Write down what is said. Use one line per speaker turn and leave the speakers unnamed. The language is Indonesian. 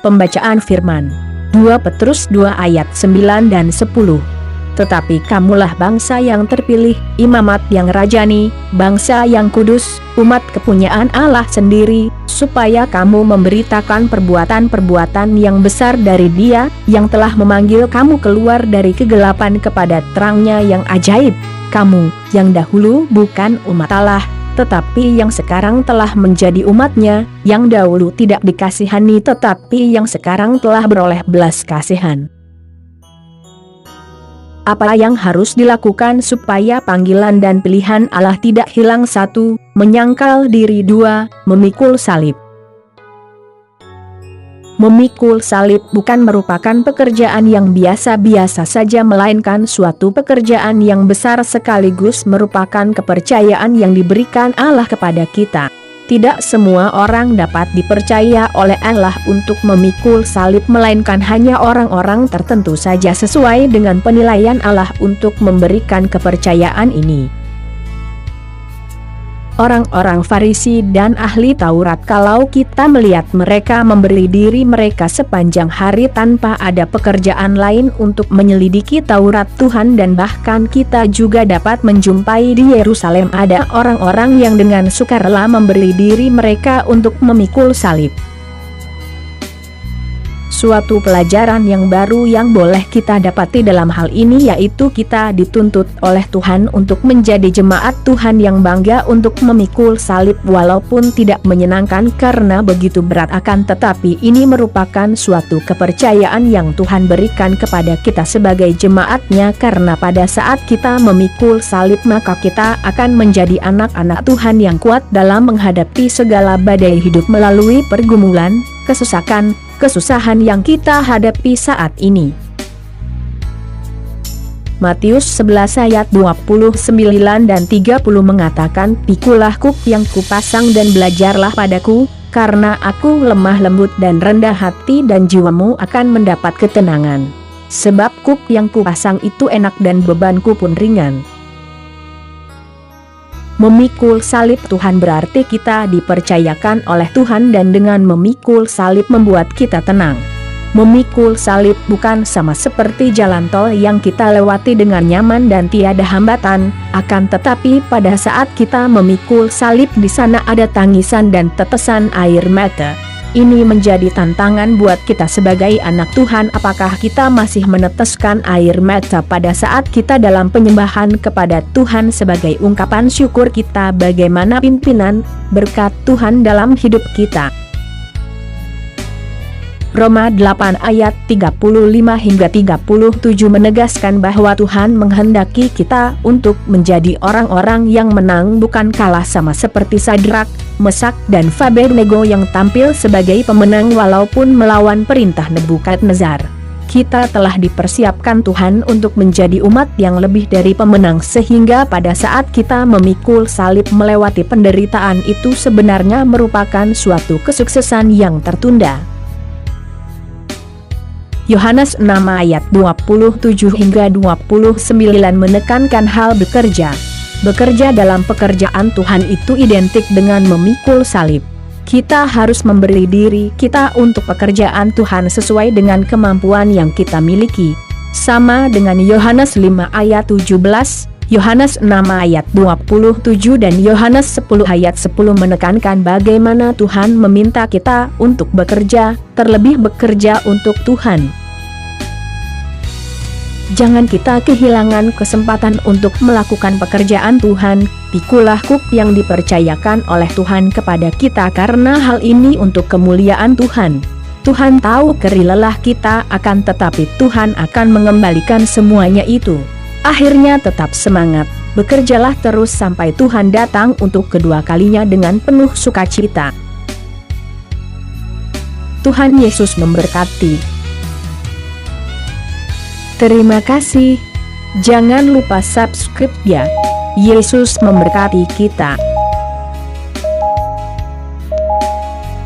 Pembacaan firman 2 Petrus 2 ayat 9 dan 10. Tetapi kamulah bangsa yang terpilih, imamat yang rajani, bangsa yang kudus, umat kepunyaan Allah sendiri, supaya kamu memberitakan perbuatan-perbuatan yang besar dari Dia, yang telah memanggil kamu keluar dari kegelapan kepada terang-Nya yang ajaib. Kamu, yang dahulu bukan umat Allah, tetapi yang sekarang telah menjadi umat-Nya, yang dahulu tidak dikasihani tetapi yang sekarang telah beroleh belas kasihan. Apa yang harus dilakukan supaya panggilan dan pilihan Allah tidak hilang? 1. Menyangkal diri. 2. Memikul salib. Memikul salib bukan merupakan pekerjaan yang biasa-biasa saja, melainkan suatu pekerjaan yang besar sekaligus merupakan kepercayaan yang diberikan Allah kepada kita. Tidak semua orang dapat dipercaya oleh Allah untuk memikul salib, melainkan hanya orang-orang tertentu saja sesuai dengan penilaian Allah untuk memberikan kepercayaan ini. Orang-orang Farisi dan ahli Taurat, kalau kita melihat mereka memberi diri mereka sepanjang hari tanpa ada pekerjaan lain untuk menyelidiki Taurat Tuhan, dan bahkan kita juga dapat menjumpai di Yerusalem ada orang-orang yang dengan sukarela memberi diri mereka untuk memikul salib. Suatu pelajaran yang baru yang boleh kita dapati dalam hal ini yaitu kita dituntut oleh Tuhan untuk menjadi jemaat Tuhan yang bangga untuk memikul salib walaupun tidak menyenangkan karena begitu berat, akan tetapi ini merupakan suatu kepercayaan yang Tuhan berikan kepada kita sebagai jemaat-Nya, karena pada saat kita memikul salib maka kita akan menjadi anak-anak Tuhan yang kuat dalam menghadapi segala badai hidup melalui pergumulan, kesusahan yang kita hadapi saat ini. Matius 11 ayat 29 dan 30 mengatakan, "Pikulah kuk yang kupasang dan belajarlah padaku, karena aku lemah lembut dan rendah hati, dan jiwamu akan mendapat ketenangan. Sebab kuk yang kupasang itu enak dan bebanku pun ringan." Memikul salib Tuhan berarti kita dipercayakan oleh Tuhan, dan dengan memikul salib membuat kita tenang. Memikul salib bukan sama seperti jalan tol yang kita lewati dengan nyaman dan tiada hambatan, akan tetapi pada saat kita memikul salib di sana ada tangisan dan tetesan air mata. Ini menjadi tantangan buat kita sebagai anak Tuhan. Apakah kita masih meneteskan air mata pada saat kita dalam penyembahan kepada Tuhan sebagai ungkapan syukur kita bagaimana pimpinan, berkat Tuhan dalam hidup kita? Roma 8 ayat 35 hingga 37 menegaskan bahwa Tuhan menghendaki kita untuk menjadi orang-orang yang menang, bukan kalah, sama seperti Sadrak, Mesak dan Abednego yang tampil sebagai pemenang walaupun melawan perintah Nebukadnezar. Kita telah dipersiapkan Tuhan untuk menjadi umat yang lebih dari pemenang, sehingga pada saat kita memikul salib melewati penderitaan itu sebenarnya merupakan suatu kesuksesan yang tertunda. Yohanes 6 ayat 27 hingga 29 menekankan hal bekerja. Bekerja dalam pekerjaan Tuhan itu identik dengan memikul salib. Kita harus memberi diri kita untuk pekerjaan Tuhan sesuai dengan kemampuan yang kita miliki. Sama dengan Yohanes 5 ayat 17, Yohanes 6 ayat 27 dan Yohanes 10 ayat 10 menekankan bagaimana Tuhan meminta kita untuk bekerja, terlebih bekerja untuk Tuhan. Jangan kita kehilangan kesempatan untuk melakukan pekerjaan Tuhan. Pikulah kuk yang dipercayakan oleh Tuhan kepada kita, karena hal ini untuk kemuliaan Tuhan. Tuhan tahu kerih lelah kita, akan tetapi Tuhan akan mengembalikan semuanya itu. Akhirnya tetap semangat, bekerjalah terus sampai Tuhan datang untuk kedua kalinya dengan penuh sukacita. Tuhan Yesus memberkati. Terima kasih. Jangan lupa subscribe ya. Yesus memberkati kita.